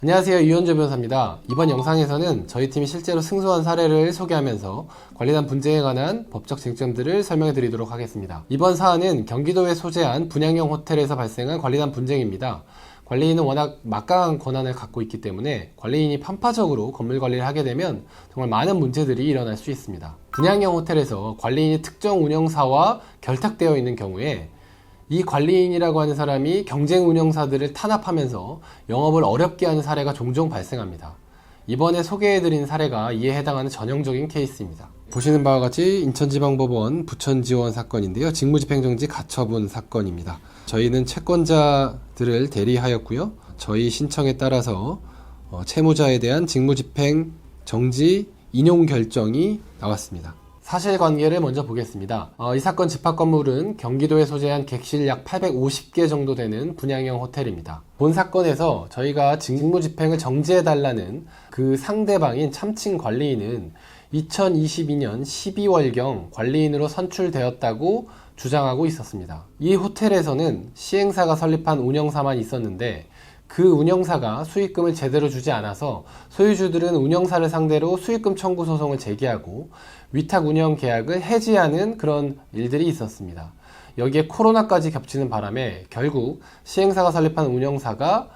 안녕하세요, 이현주 변호사입니다. 이번 영상에서는 저희 팀이 실제로 승소한 사례를 소개하면서 관리단 분쟁에 관한 법적 쟁점들을 설명해 드리도록 하겠습니다. 이번 사안은 경기도에 소재한 분양형 호텔에서 발생한 관리단 분쟁입니다. 관리인은 워낙 막강한 권한을 갖고 있기 때문에 관리인이 편파적으로 건물 관리를 하게 되면 정말 많은 문제들이 일어날 수 있습니다. 분양형 호텔에서 관리인이 특정 운영사와 결탁되어 있는 경우에 이 관리인이라고 하는 사람이 경쟁 운영사들을 탄압하면서 영업을 어렵게 하는 사례가 종종 발생합니다. 이번에 소개해드린 사례가 이에 해당하는 전형적인 케이스입니다. 보시는 바와 같이 인천지방법원 부천지원 사건인데요. 직무집행정지 가처분 사건입니다. 저희는 채권자들을 대리하였고요. 저희 신청에 따라서 채무자에 대한 직무집행정지 인용 결정이 나왔습니다. 사실관계를 먼저 보겠습니다. 이 사건 집합 건물은 경기도에 소재한 객실 약 850개 정도 되는 분양형 호텔입니다. 본 사건에서 저희가 직무집행을 정지해달라는 그 상대방인 참칭 관리인은 2022년 12월경 관리인으로 선출되었다고 주장하고 있었습니다. 이 호텔에서는 시행사가 설립한 운영사만 있었는데 그 운영사가 수익금을 제대로 주지 않아서 소유주들은 운영사를 상대로 수익금 청구 소송을 제기하고 위탁 운영 계약을 해지하는 그런 일들이 있었습니다. 여기에 코로나까지 겹치는 바람에 결국 시행사가 설립한 운영사가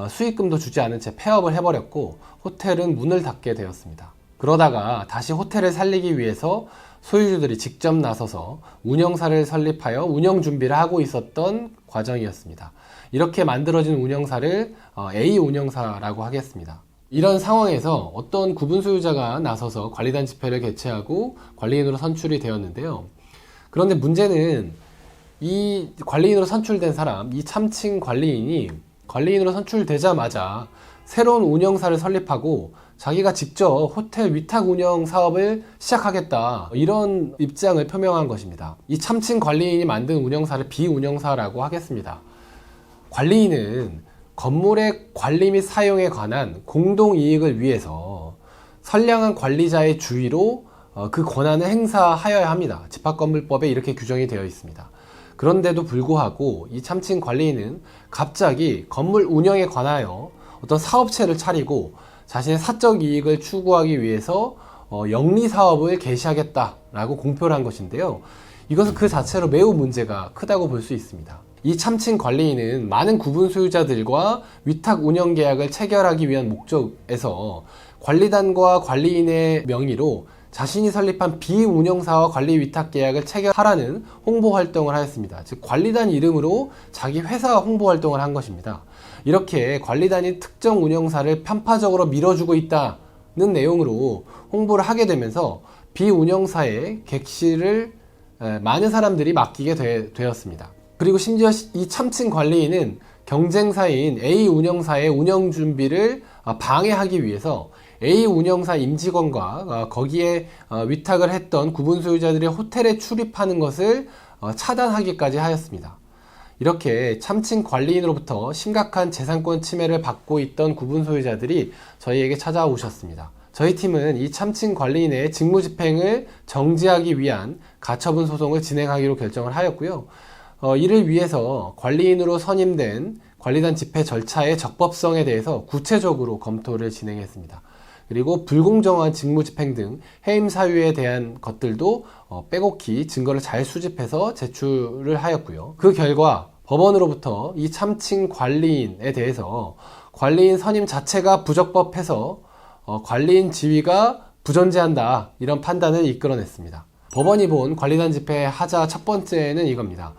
수익금도 주지 않은 채 폐업을 해버렸고 호텔은 문을 닫게 되었습니다. 그러다가 다시 호텔을 살리기 위해서 소유주들이 직접 나서서 운영사를 설립하여 운영 준비를 하고 있었던 과정이었습니다. 이렇게 만들어진 운영사를 A 운영사라고 하겠습니다. 이런 상황에서 어떤 구분 소유자가 나서서 관리단 집회를 개최하고 관리인으로 선출이 되었는데요. 그런데 문제는 이 관리인으로 선출된 사람, 이 참칭 관리인이 관리인으로 선출되자마자 새로운 운영사를 설립하고 자기가 직접 호텔 위탁 운영 사업을 시작하겠다, 이런 입장을 표명한 것입니다. 이 참칭 관리인이 만든 운영사를 비운영사라고 하겠습니다. 관리인은 건물의 관리 및 사용에 관한 공동이익을 위해서 선량한 관리자의 주의로 그 권한을 행사하여야 합니다. 집합건물법에 이렇게 규정이 되어 있습니다. 그런데도 불구하고 이 참칭 관리인은 갑자기 건물 운영에 관하여 어떤 사업체를 차리고 자신의 사적 이익을 추구하기 위해서 영리사업을 개시하겠다라고 공표를 한 것인데요. 이것은 그 자체로 매우 문제가 크다고 볼 수 있습니다. 이 참칭 관리인은 많은 구분 소유자들과 위탁 운영 계약을 체결하기 위한 목적에서 관리단과 관리인의 명의로 자신이 설립한 비운영사와 관리 위탁 계약을 체결하라는 홍보 활동을 하였습니다. 즉 관리단 이름으로 자기 회사 홍보 활동을 한 것입니다. 이렇게 관리단이 특정 운영사를 편파적으로 밀어주고 있다는 내용으로 홍보를 하게 되면서 비운영사의 객실을 많은 사람들이 맡기게 되었습니다. 그리고 심지어 이 참칭 관리인은 경쟁사인 A 운영사의 운영 준비를 방해하기 위해서 A 운영사 임직원과 거기에 위탁을 했던 구분 소유자들의 호텔에 출입하는 것을 차단하기까지 하였습니다. 이렇게 참칭 관리인으로부터 심각한 재산권 침해를 받고 있던 구분 소유자들이 저희에게 찾아오셨습니다. 저희 팀은 이 참칭 관리인의 직무집행을 정지하기 위한 가처분 소송을 진행하기로 결정을 하였고요. 이를 위해서 관리인으로 선임된 관리단 집회 절차의 적법성에 대해서 구체적으로 검토를 진행했습니다. 그리고 불공정한 직무집행 등 해임 사유에 대한 것들도 빼곡히 증거를 잘 수집해서 제출을 하였고요. 그 결과 법원으로부터 이 참칭 관리인에 대해서 관리인 선임 자체가 부적법해서 관리인 지위가 부존재한다, 이런 판단을 이끌어냈습니다. 법원이 본 관리단 집회 하자 첫 번째는 이겁니다.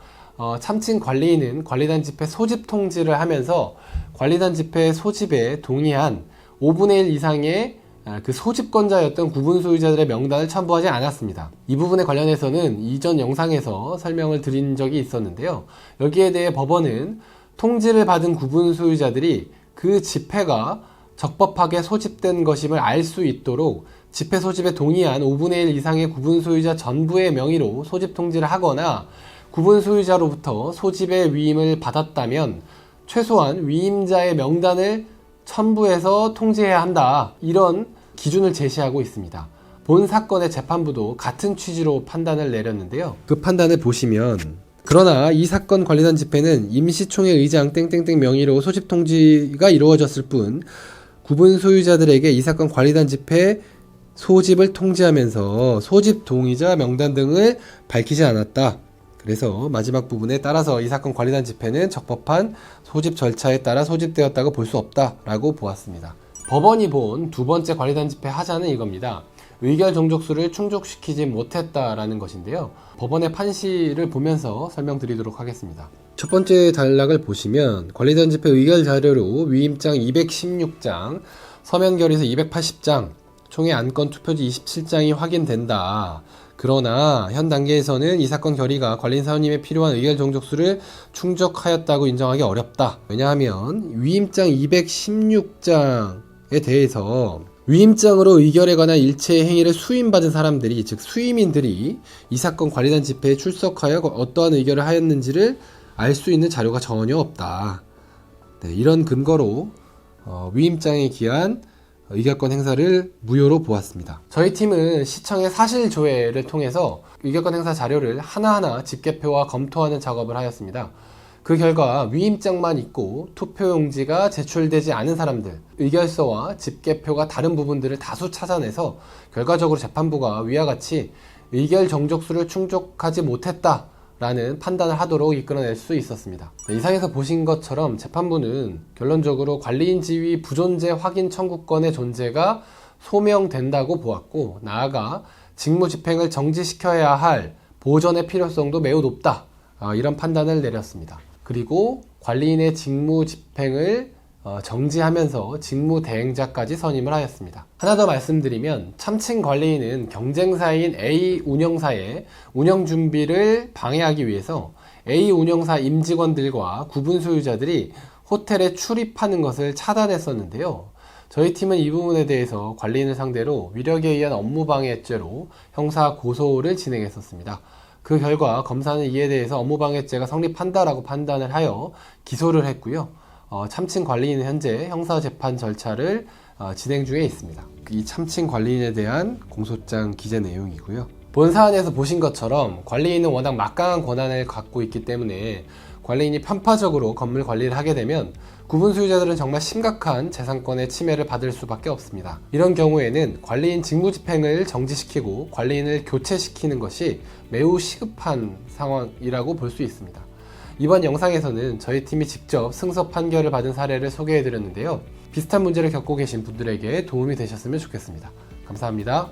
참칭 관리인은 관리단 집회 소집 통지를 하면서 관리단 집회 소집에 동의한 5분의 1 이상의 그 소집권자였던 구분 소유자들의 명단을 첨부하지 않았습니다. 이 부분에 관련해서는 이전 영상에서 설명을 드린 적이 있었는데요. 여기에 대해 법원은 통지를 받은 구분 소유자들이 그 집회가 적법하게 소집된 것임을 알 수 있도록 집회 소집에 동의한 5분의 1 이상의 구분 소유자 전부의 명의로 소집 통지를 하거나 구분 소유자로부터 소집의 위임을 받았다면 최소한 위임자의 명단을 첨부해서 통지해야 한다, 이런 기준을 제시하고 있습니다. 본 사건의 재판부도 같은 취지로 판단을 내렸는데요. 그 판단을 보시면, 그러나 이 사건 관리단 집회는 임시총회 의장 땡땡땡 명의로 소집 통지가 이루어졌을 뿐 구분 소유자들에게 이 사건 관리단 집회 소집을 통지하면서 소집 동의자 명단 등을 밝히지 않았다. 그래서 마지막 부분에 따라서 이 사건 관리단 집회는 적법한 소집 절차에 따라 소집되었다고 볼 수 없다라고 보았습니다. 법원이 본 두 번째 관리단 집회 하자는 이겁니다. 의결 종족수를 충족시키지 못했다라는 것인데요. 법원의 판시를 보면서 설명드리도록 하겠습니다. 첫 번째 단락을 보시면 관리단 집회 의결 자료로 위임장 216장, 서면 결의서 280장, 총회 안건 투표지 27장이 확인된다. 그러나 현 단계에서는 이 사건 결의가 관리인 사원님의 필요한 의결 종족수를 충족하였다고 인정하기 어렵다. 왜냐하면 위임장 216장에 대해서 위임장으로 의결에 관한 일체의 행위를 수임받은 사람들이, 즉 수임인들이 이 사건 관리단 집회에 출석하여 어떠한 의결을 하였는지를 알 수 있는 자료가 전혀 없다. 네, 이런 근거로 위임장에 기한 의결권 행사를 무효로 보았습니다. 저희 팀은 시청의 사실조회를 통해서 의결권 행사 자료를 하나하나 집계표와 검토하는 작업을 하였습니다. 그 결과 위임장만 있고 투표용지가 제출되지 않은 사람들, 의결서와 집계표가 다른 부분들을 다수 찾아내서 결과적으로 재판부가 위와 같이 의결 정족수를 충족하지 못했다 라는 판단을 하도록 이끌어낼 수 있었습니다. 이상에서 보신 것처럼 재판부는 결론적으로 관리인 지위 부존재 확인 청구권의 존재가 소명된다고 보았고, 나아가 직무 집행을 정지시켜야 할 보전의 필요성도 매우 높다, 이런 판단을 내렸습니다. 그리고 관리인의 직무 집행을 정지하면서 직무 대행자까지 선임을 하였습니다. 하나 더 말씀드리면 참칭 관리인은 경쟁사인 A 운영사의 운영 준비를 방해하기 위해서 A 운영사 임직원들과 구분 소유자들이 호텔에 출입하는 것을 차단했었는데요. 저희 팀은 이 부분에 대해서 관리인을 상대로 위력에 의한 업무방해죄로 형사 고소를 진행했었습니다. 그 결과 검사는 이에 대해서 업무방해죄가 성립한다라고 판단을 하여 기소를 했고요. 참칭 관리인은 현재 형사재판 절차를 진행 중에 있습니다. 이 참칭 관리인에 대한 공소장 기재 내용이고요. 본 사안에서 보신 것처럼 관리인은 워낙 막강한 권한을 갖고 있기 때문에 관리인이 편파적으로 건물 관리를 하게 되면 구분 소유자들은 정말 심각한 재산권의 침해를 받을 수밖에 없습니다. 이런 경우에는 관리인 직무집행을 정지시키고 관리인을 교체시키는 것이 매우 시급한 상황이라고 볼 수 있습니다. 이번 영상에서는 저희 팀이 직접 승소 판결을 받은 사례를 소개해드렸는데요. 비슷한 문제를 겪고 계신 분들에게 도움이 되셨으면 좋겠습니다. 감사합니다.